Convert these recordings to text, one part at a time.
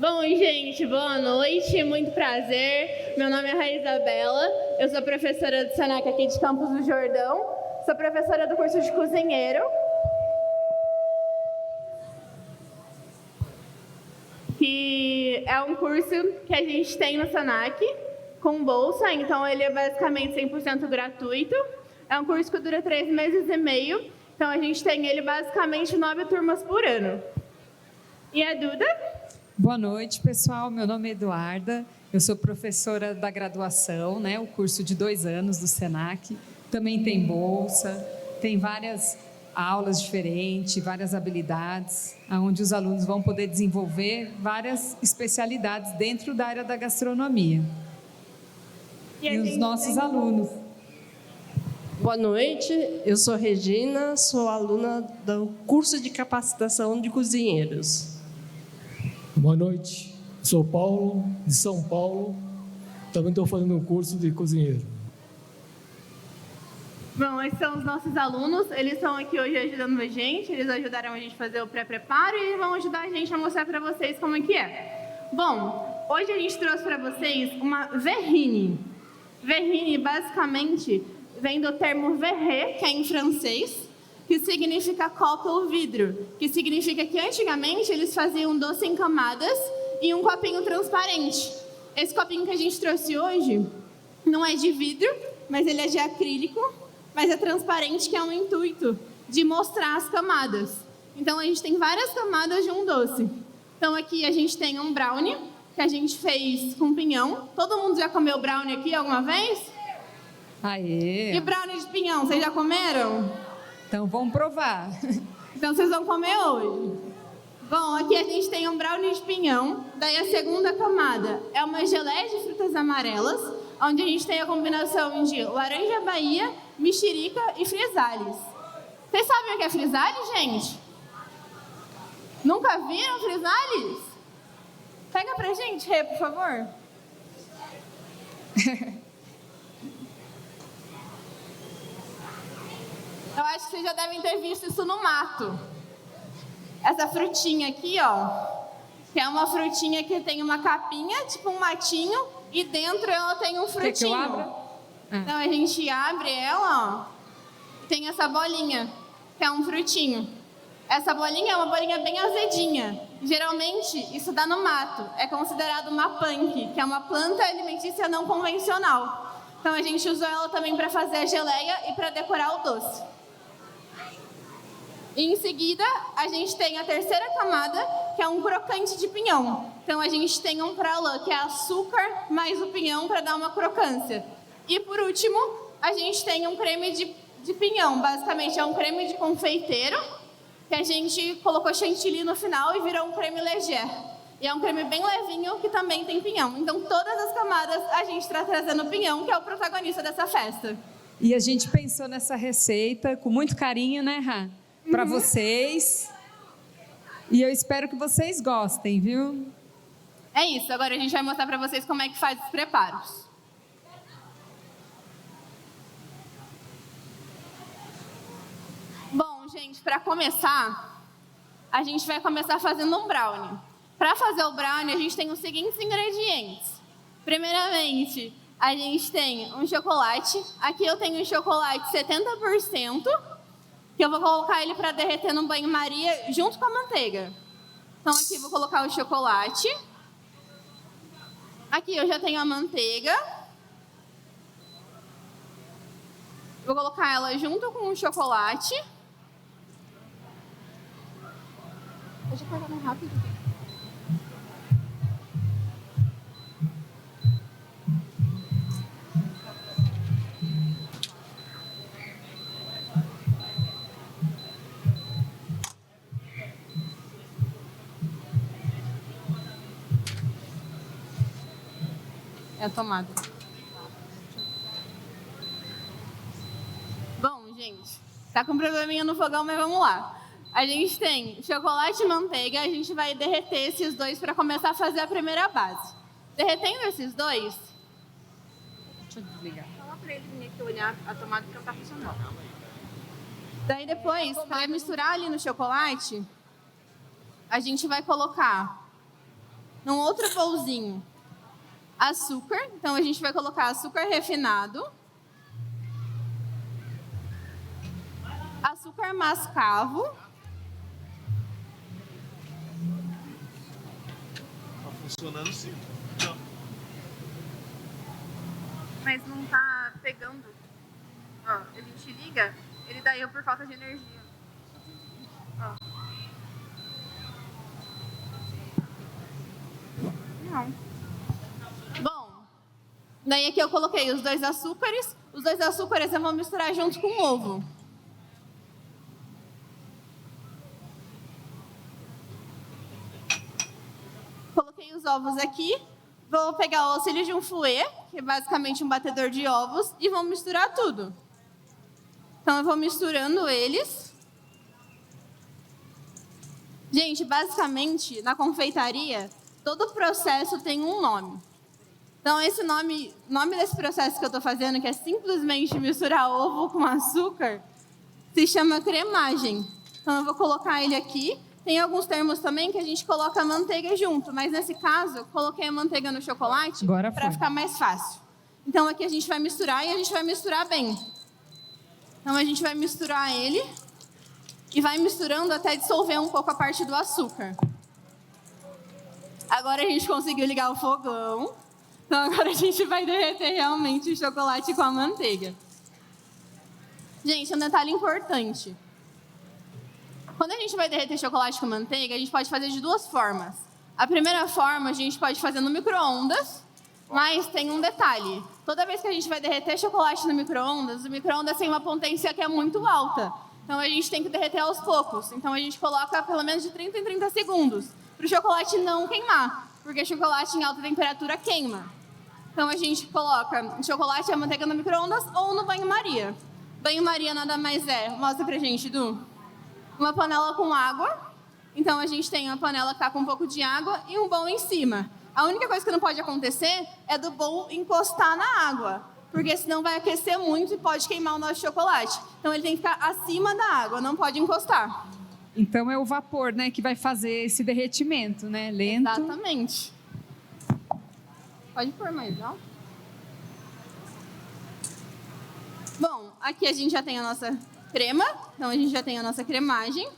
Bom, gente, boa noite, muito prazer. Meu nome é Raizabela, eu sou professora do Senac aqui de Campos do Jordão, sou professora do curso de cozinheiro. Que é um curso que a gente tem no Senac, com bolsa, então ele é basicamente 100% gratuito. É um curso que dura 3 meses e meio, então a gente tem ele basicamente 9 turmas por ano. E a Duda? Boa noite, pessoal. Meu nome é Eduarda, eu sou professora da graduação, o curso de 2 anos do Senac. Também tem bolsa, tem várias aulas diferentes, várias habilidades, onde os alunos vão poder desenvolver várias especialidades dentro da área da gastronomia. E os nossos alunos. Boa noite, eu sou Regina, sou aluna do curso de capacitação de cozinheiros. Boa noite, sou Paulo, de São Paulo, também estou fazendo um curso de cozinheiro. Bom, esses são os nossos alunos, eles estão aqui hoje ajudando a gente, eles ajudaram a gente a fazer o pré-preparo e vão ajudar a gente a mostrar para vocês como é que é. Bom, hoje a gente trouxe para vocês uma verrine. Verrine, basicamente, vem do termo verre, que é em francês, que significa copo ou vidro, que significa que antigamente eles faziam doce em camadas e um copinho transparente. Esse copinho que a gente trouxe hoje não é de vidro, mas ele é de acrílico, mas é transparente, que é um intuito de mostrar as camadas. Então, a gente tem várias camadas de um doce. Então, aqui a gente tem um brownie, que a gente fez com pinhão. Todo mundo já comeu brownie aqui alguma vez? Aê! E brownie de pinhão, vocês já comeram? Então, vamos provar. Então, vocês vão comer hoje. Bom, aqui a gente tem um brownie de pinhão. Daí, a segunda camada é uma geleia de frutas amarelas, onde a gente tem a combinação de laranja Bahia, mexerica e frisales. Vocês sabem o que é frisales, gente? Nunca viram frisales? Pega pra gente, Rê, por favor. Eu acho que vocês já devem ter visto isso no mato. Essa frutinha aqui, ó, que é uma frutinha que tem uma capinha, tipo um matinho, e dentro ela tem um frutinho. Quer que eu abra? Então a gente abre ela, ó, e tem essa bolinha, que é um frutinho. Essa bolinha é uma bolinha bem azedinha. Geralmente, isso dá no mato. É considerado uma punk, que é uma planta alimentícia não convencional. Então a gente usou ela também para fazer a geleia e para decorar o doce. E em seguida, a gente tem a terceira camada, que é um crocante de pinhão. Então a gente tem um pralã, que é açúcar mais o pinhão para dar uma crocância. E por último, a gente tem um creme de pinhão. Basicamente é um creme de confeiteiro, que a gente colocou chantilly no final e virou um creme léger. E é um creme bem levinho que também tem pinhão. Então todas as camadas a gente está trazendo pinhão, que é o protagonista dessa festa. E a gente pensou nessa receita com muito carinho, né, Rá? Para vocês. E eu espero que vocês gostem, viu? É isso. Agora a gente vai mostrar para vocês como é que faz os preparos. Bom, gente, para começar, a gente vai começar fazendo um brownie. Para fazer o brownie, a gente tem os seguintes ingredientes. Primeiramente, a gente tem um chocolate. Aqui eu tenho um chocolate 70%, que eu vou colocar ele para derreter no banho-maria junto com a manteiga. Então, aqui eu vou colocar o chocolate. Aqui eu já tenho a manteiga. Vou colocar ela junto com o chocolate. Deixa eu cortar mais rápido. É a tomada. Bom, gente, tá com probleminha no fogão, mas vamos lá. A gente tem chocolate e manteiga, a gente vai derreter esses dois para começar a fazer a primeira base. Derretendo esses dois... Deixa eu desligar. Fala para ele vir aqui olhar a tomada que não tá funcionando. Daí depois, para misturar ali no chocolate, a gente vai colocar Num outro bolzinho, açúcar. Então, a gente vai colocar açúcar refinado. Açúcar mascavo. Tá funcionando sim. Mas não tá pegando. Ó, a gente liga, ele dá erro por falta de energia. Ó. Não. Bom, daí aqui eu coloquei os dois açúcares. Os dois açúcares eu vou misturar junto com o ovo. Coloquei os ovos aqui. Vou pegar o auxílio de um fouet, que é basicamente um batedor de ovos, e vou misturar tudo. Então, eu vou misturando eles. Gente, basicamente, na confeitaria, todo processo tem um nome. Então, esse nome desse processo que eu estou fazendo, que é simplesmente misturar ovo com açúcar, se chama cremagem. Então, eu vou colocar ele aqui. Tem alguns termos também que a gente coloca a manteiga junto, mas nesse caso, eu coloquei a manteiga no chocolate para ficar mais fácil. Então, aqui a gente vai misturar e a gente vai misturar bem. Então, a gente vai misturar ele e vai misturando até dissolver um pouco a parte do açúcar. Agora a gente conseguiu ligar o fogão. Então, agora a gente vai derreter realmente o chocolate com a manteiga. Gente, um detalhe importante. Quando a gente vai derreter chocolate com manteiga, a gente pode fazer de duas formas. A primeira forma, a gente pode fazer no micro-ondas, mas tem um detalhe. Toda vez que a gente vai derreter chocolate no micro-ondas, o micro-ondas tem uma potência que é muito alta. Então, a gente tem que derreter aos poucos. Então, a gente coloca pelo menos de 30 em 30 segundos, para o chocolate não queimar, porque chocolate em alta temperatura queima. Então, a gente coloca o chocolate e a manteiga no micro-ondas ou no banho-maria. Banho-maria nada mais é, mostra pra gente, Du. Uma panela com água. Então, a gente tem uma panela que está com um pouco de água e um bowl em cima. A única coisa que não pode acontecer é do bowl encostar na água, porque senão vai aquecer muito e pode queimar o nosso chocolate. Então, ele tem que ficar acima da água, não pode encostar. Então, é o vapor, né, que vai fazer esse derretimento, né? Lento. Exatamente. Pode pôr mais alto. Bom, aqui a gente já tem a nossa crema, então a gente já tem a nossa cremagem.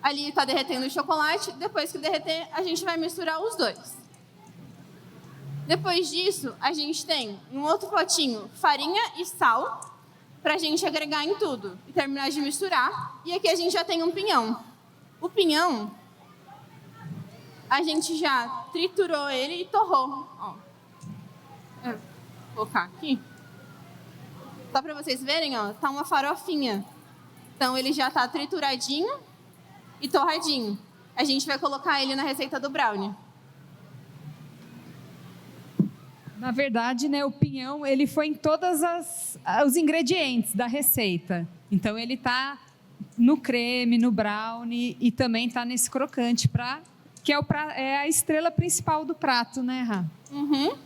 Ali está derretendo o chocolate. Depois que derreter, a gente vai misturar os dois. Depois disso, a gente tem um outro potinho farinha e sal para a gente agregar em tudo e terminar de misturar. E aqui a gente já tem um pinhão. O pinhão, a gente já triturou ele e torrou. Ó. Eu vou colocar aqui. Só para vocês verem, ó, tá uma farofinha. Então, ele já tá trituradinho e torradinho. A gente vai colocar ele na receita do brownie. Na verdade, né, o pinhão, ele foi em todos os ingredientes da receita. Então, ele tá no creme, no brownie e também tá nesse crocante, que é a estrela principal do prato, né, Rá? Uhum.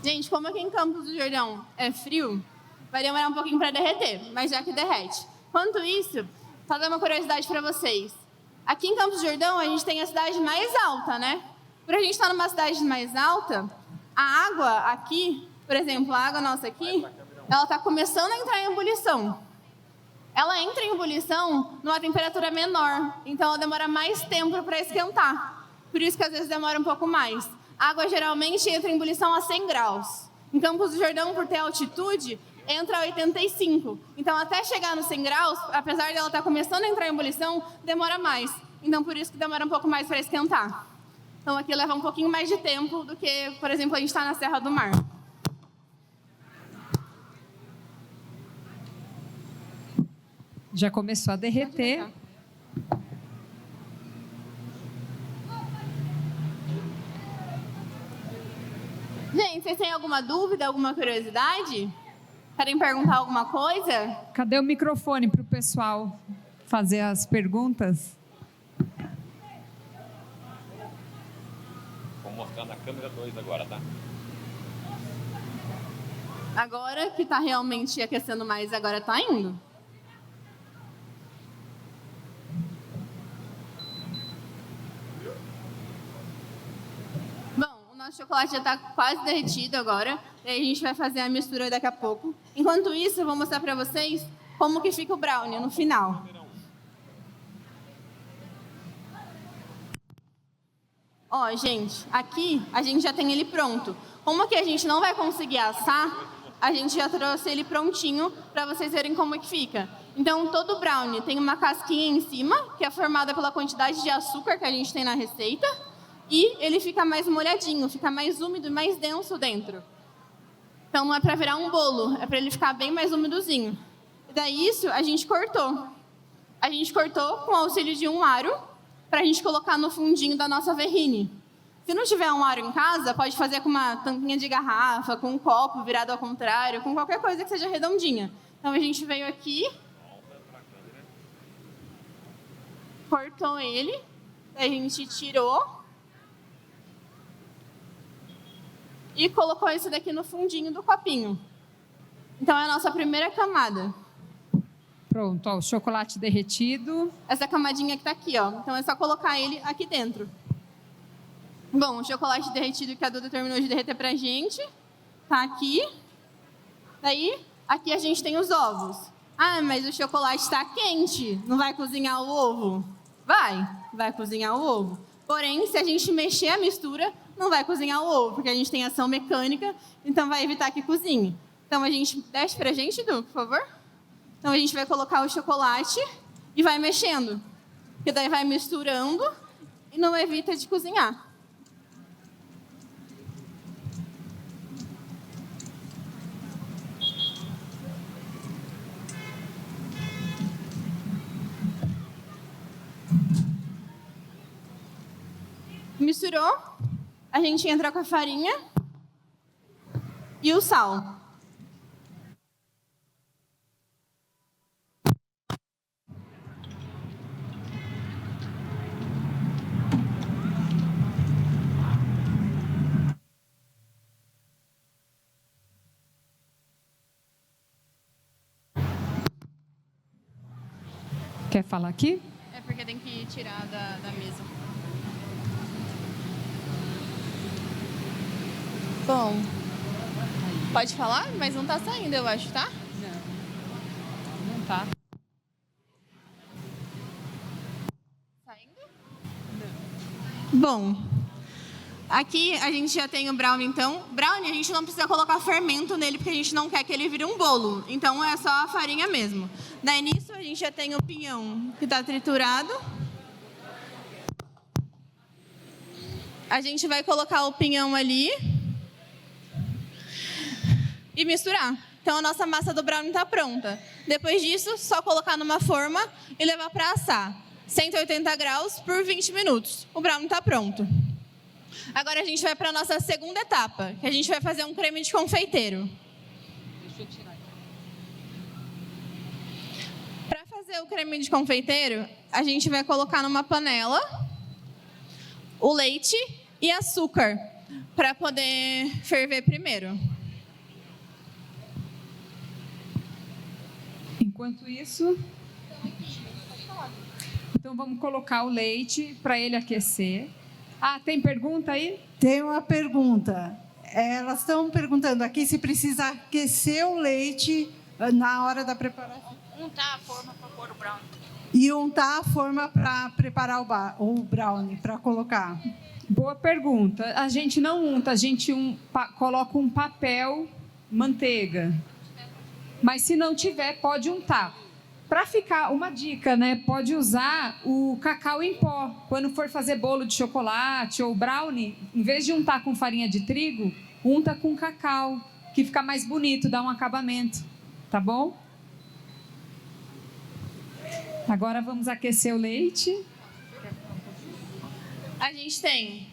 Gente, como aqui em Campos do Jordão é frio, vai demorar um pouquinho para derreter, mas já que derrete. Enquanto isso, só dar uma curiosidade para vocês. Aqui em Campos do Jordão, a gente tem a cidade mais alta, né? Por a gente estar numa cidade mais alta, a água aqui, por exemplo, a água nossa aqui, ela está começando a entrar em ebulição. Ela entra em ebulição numa temperatura menor, então ela demora mais tempo para esquentar. Por isso que às vezes demora um pouco mais. A água geralmente entra em ebulição a 100 graus. Em Campos do Jordão, por ter altitude, entra a 85. Então, até chegar nos 100 graus, apesar dela estar começando a entrar em ebulição, demora mais. Então, por isso que demora um pouco mais para esquentar. Então, aqui leva um pouquinho mais de tempo do que, por exemplo, a gente está na Serra do Mar. Já começou a derreter. Gente, vocês têm alguma dúvida, alguma curiosidade? Querem perguntar alguma coisa? Cadê o microfone para o pessoal fazer as perguntas? Vou mostrar na câmera 2 agora, tá? Agora que está realmente aquecendo mais, agora está indo. nosso chocolate já está quase derretido agora. E aí a gente vai fazer a mistura daqui a pouco. Enquanto isso, eu vou mostrar para vocês como que fica o brownie no final. Ó, gente, aqui a gente já tem ele pronto. Como que a gente não vai conseguir assar, a gente já trouxe ele prontinho para vocês verem como é que fica. Então, todo brownie tem uma casquinha em cima, que é formada pela quantidade de açúcar que a gente tem na receita. E ele fica mais molhadinho, fica mais úmido e mais denso dentro. Então, não é para virar um bolo, é para ele ficar bem mais úmidozinho. E daí isso a gente cortou. A gente cortou com o auxílio de um aro para a gente colocar no fundinho da nossa terrine. Se não tiver um aro em casa, pode fazer com uma tampinha de garrafa, com um copo virado ao contrário, com qualquer coisa que seja redondinha. Então, a gente veio aqui, cortou ele, a gente tirou e colocou isso daqui no fundinho do copinho. Então, é a nossa primeira camada. Pronto, ó, o chocolate derretido. Essa camadinha que está aqui, ó. Então, é só colocar ele aqui dentro. Bom, o chocolate derretido que a Duda terminou de derreter pra gente tá aqui. Daí, aqui a gente tem os ovos. Ah, mas o chocolate está quente, não vai cozinhar o ovo? Vai cozinhar o ovo. Porém, se a gente mexer a mistura, não vai cozinhar o ovo, porque a gente tem ação mecânica, então vai evitar que cozinhe. Então, a gente desce pra gente, Du, por favor. Então, a gente vai colocar o chocolate e vai mexendo. Porque daí vai misturando e não evita de cozinhar. Misturou, a gente entra com a farinha e o sal. Quer falar aqui? É porque tem que tirar da mesa. Bom, pode falar, mas não tá saindo, eu acho, tá? Não tá. Saindo? Não. Bom, aqui a gente já tem o brownie, então. Brownie a gente não precisa colocar fermento nele, porque a gente não quer que ele vire um bolo. Então é só a farinha mesmo. Daí nisso a gente já tem o pinhão que tá triturado. A gente vai colocar o pinhão ali e misturar. Então, a nossa massa do brownie está pronta. Depois disso, só colocar numa forma e levar para assar. 180 graus por 20 minutos. O brownie está pronto. Agora, a gente vai para a nossa segunda etapa, que a gente vai fazer um creme de confeiteiro. Deixa eu tirar aqui. Para fazer o creme de confeiteiro, a gente vai colocar numa panela o leite e açúcar para poder ferver primeiro. Enquanto isso, então vamos colocar o leite para ele aquecer. Ah, tem pergunta aí? Tem uma pergunta. Elas estão perguntando aqui se precisa aquecer o leite na hora da preparação. Untar a forma para pôr o brownie. E untar a forma para preparar o brownie, para colocar. Boa pergunta. A gente não unta, a gente coloca um papel manteiga. Mas se não tiver, pode untar. Para ficar, uma dica, né? Pode usar o cacau em pó. Quando for fazer bolo de chocolate ou brownie, em vez de untar com farinha de trigo, unta com cacau, que fica mais bonito, dá um acabamento. Tá bom? Agora vamos aquecer o leite. A gente tem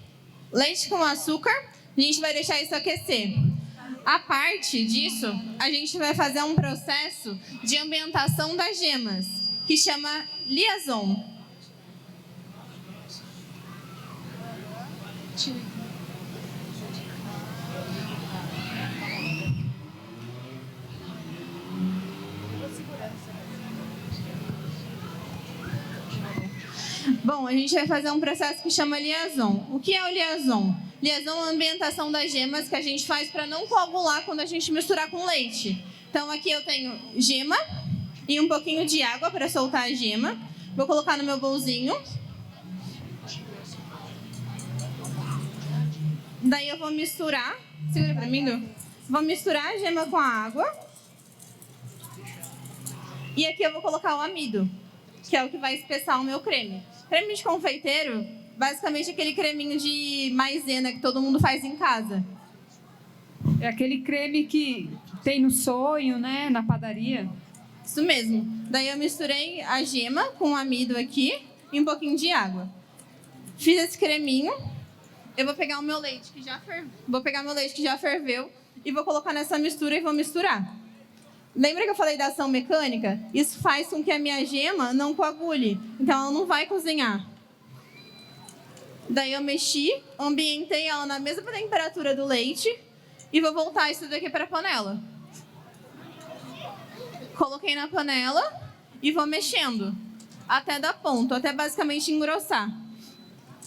leite com açúcar. A gente vai deixar isso aquecer. A parte disso, a gente vai fazer um processo de ambientação das gemas, que chama liaison. Bom, a gente vai fazer um processo que chama liaison. O que é o liaison? liaison é a ambientação das gemas que a gente faz para não coagular quando a gente misturar com leite. Então aqui eu tenho gema e um pouquinho de água para soltar a gema. Vou colocar no meu bolzinho. Daí eu vou misturar. Segura para mim, Du. Vou misturar a gema com a água. E aqui eu vou colocar o amido, que é o que vai espessar o meu creme. Creme de confeiteiro, basicamente aquele creminho de maisena que todo mundo faz em casa. É aquele creme que tem no sonho, né? Na padaria. Isso mesmo. Daí eu misturei a gema com o amido aqui e um pouquinho de água. Fiz esse creminho. Eu vou pegar o meu leite que já ferveu e vou colocar nessa mistura e vou misturar. Lembra que eu falei da ação mecânica? Isso faz com que a minha gema não coagule, então ela não vai cozinhar. Daí eu mexi, ambientei ela na mesma temperatura do leite e vou voltar isso daqui para a panela. Coloquei na panela e vou mexendo até dar ponto, até basicamente engrossar.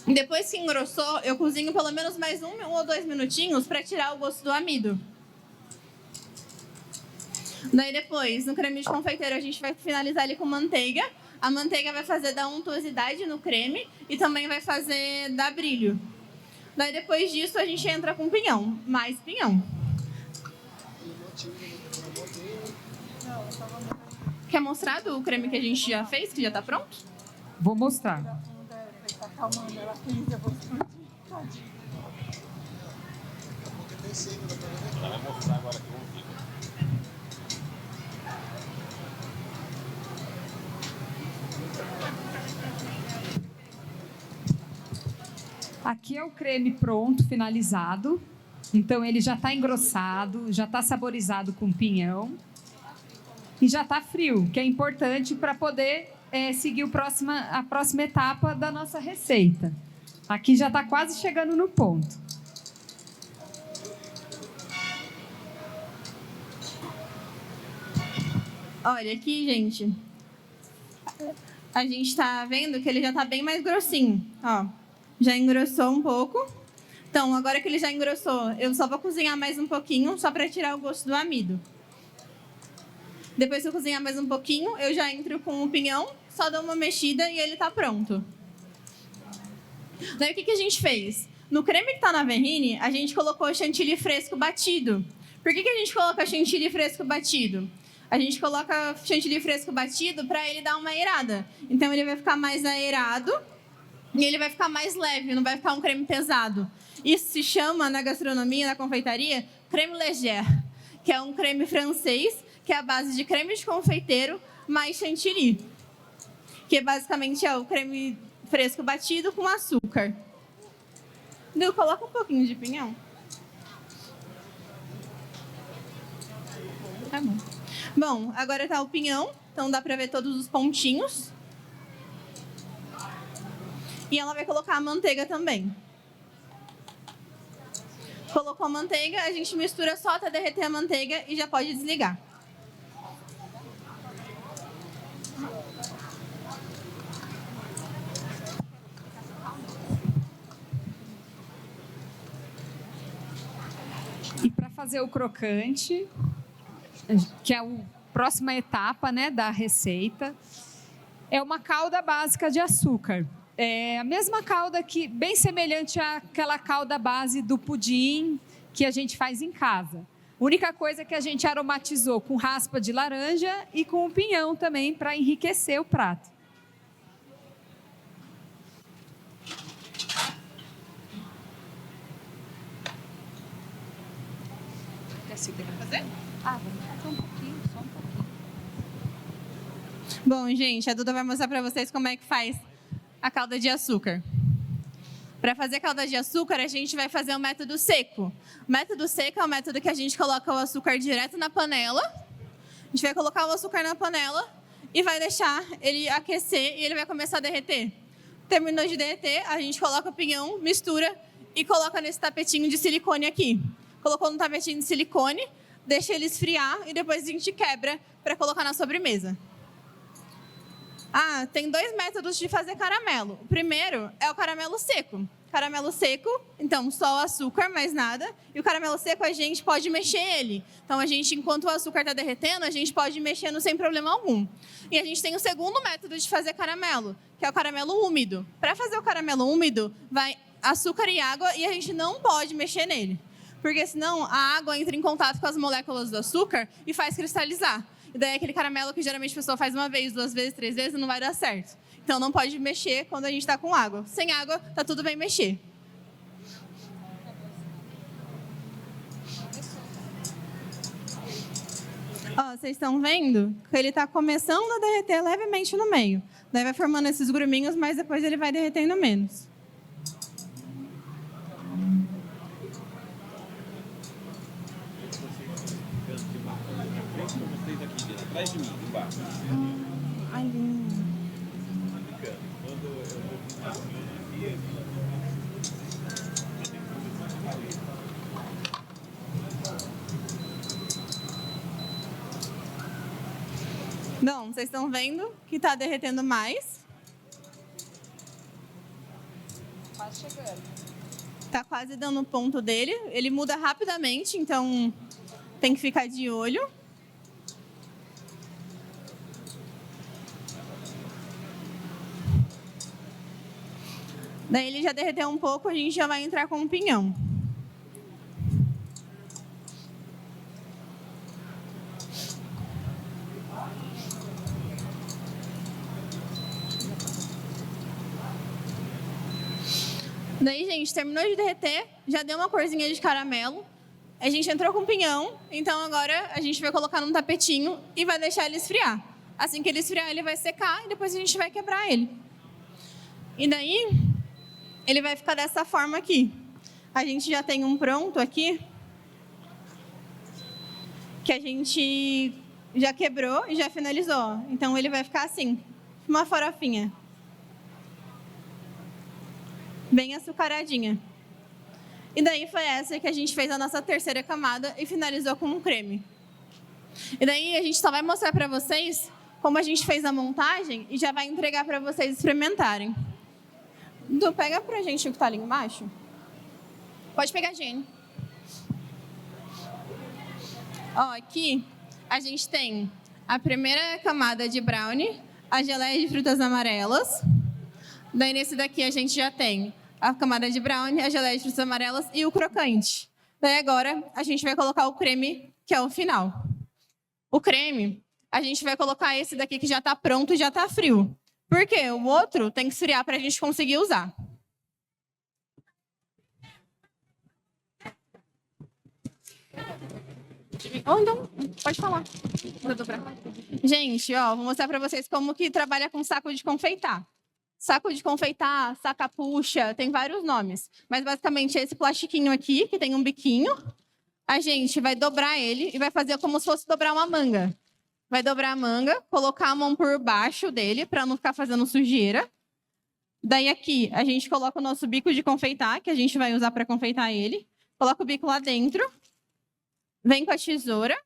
Depois que engrossou, eu cozinho pelo menos mais 1 ou 2 minutinhos para tirar o gosto do amido. Daí depois, no creme de confeiteiro, a gente vai finalizar ele com manteiga. A manteiga vai fazer dar untuosidade no creme e também vai fazer dar brilho. Daí depois disso, a gente entra com pinhão, mais pinhão. Quer mostrar do creme que a gente já fez, que já está pronto? Vou mostrar. Ela vai mostrar agora que eu vou ver. Aqui é o creme pronto, finalizado. Então, ele já está engrossado, já está saborizado com pinhão. E já está frio, que é importante para poder seguir a próxima etapa da nossa receita. Aqui já está quase chegando no ponto. Olha aqui, gente. A gente está vendo que ele já está bem mais grossinho. Ó, já engrossou um pouco. Então, agora que ele já engrossou, eu só vou cozinhar mais um pouquinho, só para tirar o gosto do amido. Depois que eu cozinhar mais um pouquinho, eu já entro com o pinhão, só dou uma mexida e ele está pronto. Daí, o que a gente fez? No creme que está na Verrine, a gente colocou chantilly fresco batido. Por que a gente coloca chantilly fresco batido? A gente coloca chantilly fresco batido para ele dar uma aerada. Então, ele vai ficar mais aerado e ele vai ficar mais leve, não vai ficar um creme pesado. Isso se chama, na gastronomia, na confeitaria, creme léger, que é um creme francês, que é a base de creme de confeiteiro mais chantilly, que basicamente é o creme fresco batido com açúcar. Du, coloca um pouquinho de pinhão. Tá bom. Bom, agora tá o pinhão, então dá pra ver todos os pontinhos. E ela vai colocar a manteiga também. Colocou a manteiga, a gente mistura só até derreter a manteiga e já pode desligar. E para fazer o crocante, que é a próxima etapa, né, da receita, é uma calda básica de açúcar. É a mesma calda que, bem semelhante àquela calda base do pudim que a gente faz em casa. A única coisa é que a gente aromatizou com raspa de laranja e com o pinhão também para enriquecer o prato. Quer fazer? Vamos fazer um pouquinho, só um pouquinho. Bom, gente, a Duda vai mostrar para vocês como é que faz a calda de açúcar. Para fazer calda de açúcar, a gente vai fazer o método seco. O método seco é o método que a gente coloca o açúcar direto na panela. A gente vai colocar o açúcar na panela e vai deixar ele aquecer e ele vai começar a derreter. Terminou de derreter, a gente coloca o pinhão, mistura e coloca nesse tapetinho de silicone aqui. Colocou no tapetinho de silicone, deixa ele esfriar e depois a gente quebra para colocar na sobremesa. Tem 2 métodos de fazer caramelo. O primeiro é o caramelo seco. Caramelo seco, então só o açúcar, mais nada. E o caramelo seco a gente pode mexer ele. Então enquanto o açúcar está derretendo, a gente pode ir mexendo sem problema algum. E a gente tem o segundo método de fazer caramelo, que é o caramelo úmido. Para fazer o caramelo úmido, vai açúcar e água e a gente não pode mexer nele. Porque senão a água entra em contato com as moléculas do açúcar e faz cristalizar. E daí aquele caramelo que geralmente a pessoa faz 1 vez, 2 vezes, 3 vezes, não vai dar certo. Então não pode mexer quando a gente está com água. Sem água, tá tudo bem mexer. Vocês estão vendo que ele está começando a derreter levemente no meio. Daí vai formando esses gruminhos, mas depois ele vai derretendo menos. Atrás de mim, embaixo. Ali. Bom, vocês estão vendo que está derretendo mais. Quase chegando. Está quase dando o ponto dele. Ele muda rapidamente, então tem que ficar de olho. Daí ele já derreteu um pouco, a gente já vai entrar com um pinhão. Daí, gente, terminou de derreter, já deu uma corzinha de caramelo. A gente entrou com o pinhão, então agora a gente vai colocar num tapetinho e vai deixar ele esfriar. Assim que ele esfriar, ele vai secar e depois a gente vai quebrar ele. E daí, ele vai ficar dessa forma aqui. A gente já tem um pronto aqui, que a gente já quebrou e já finalizou. Então, ele vai ficar assim, uma farofinha. Bem açucaradinha. E daí foi essa que a gente fez a nossa terceira camada e finalizou com um creme. E daí a gente só vai mostrar para vocês como a gente fez a montagem e já vai entregar para vocês experimentarem. Du, pega pra gente o que tá ali embaixo. Pode pegar, Jenny. Aqui a gente tem a primeira camada de brownie, a geleia de frutas amarelas. Daí nesse daqui a gente já tem a camada de brownie, a geleia de frutas amarelas e o crocante. Daí agora a gente vai colocar o creme, que é o final. O creme, a gente vai colocar esse daqui que já está pronto e já está frio. Por quê? O outro tem que esfriar para a gente conseguir usar. Então, pode falar. Vou dobrar. Gente, vou mostrar para vocês como que trabalha com saco de confeitar. Saco de confeitar, saca-puxa, tem vários nomes. Mas, basicamente, é esse plastiquinho aqui, que tem um biquinho. A gente vai dobrar ele e vai fazer como se fosse dobrar uma manga. Vai dobrar a manga, colocar a mão por baixo dele, para não ficar fazendo sujeira. Daí, aqui, a gente coloca o nosso bico de confeitar, que a gente vai usar para confeitar ele. Coloca o bico lá dentro. Vem com a tesoura.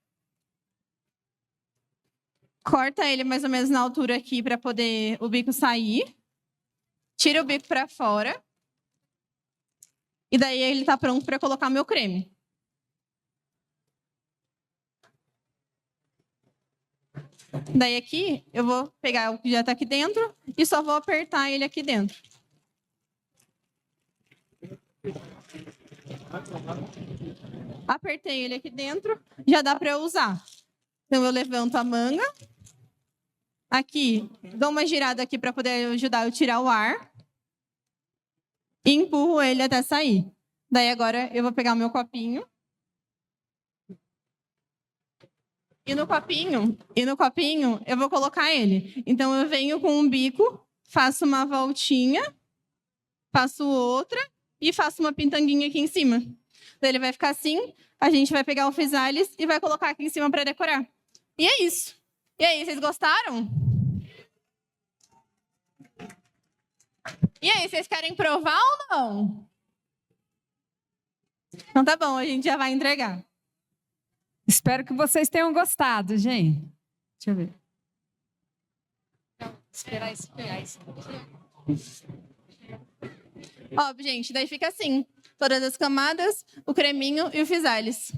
Corta ele mais ou menos na altura aqui, para poder o bico sair. Tira o bico para fora. E daí ele está pronto para colocar meu creme. Daí aqui eu vou pegar o que já está aqui dentro e só vou apertar ele aqui dentro. Apertei ele aqui dentro, já dá para eu usar. Então eu levanto a manga. Aqui, dou uma girada aqui para poder ajudar eu a tirar o ar. E empurro ele até sair. Daí agora eu vou pegar o meu copinho. E no copinho eu vou colocar ele. Então eu venho com um bico, faço uma voltinha, faço outra e faço uma pintanguinha aqui em cima. Daí ele vai ficar assim, a gente vai pegar o physalis e vai colocar aqui em cima para decorar. E é isso. E aí, vocês gostaram? E aí, vocês querem provar ou não? Então tá bom, a gente já vai entregar. Espero que vocês tenham gostado, gente. Deixa eu ver. Esperar esfriar isso. Ó, gente, daí fica assim. Todas as camadas, o creminho e o physalis.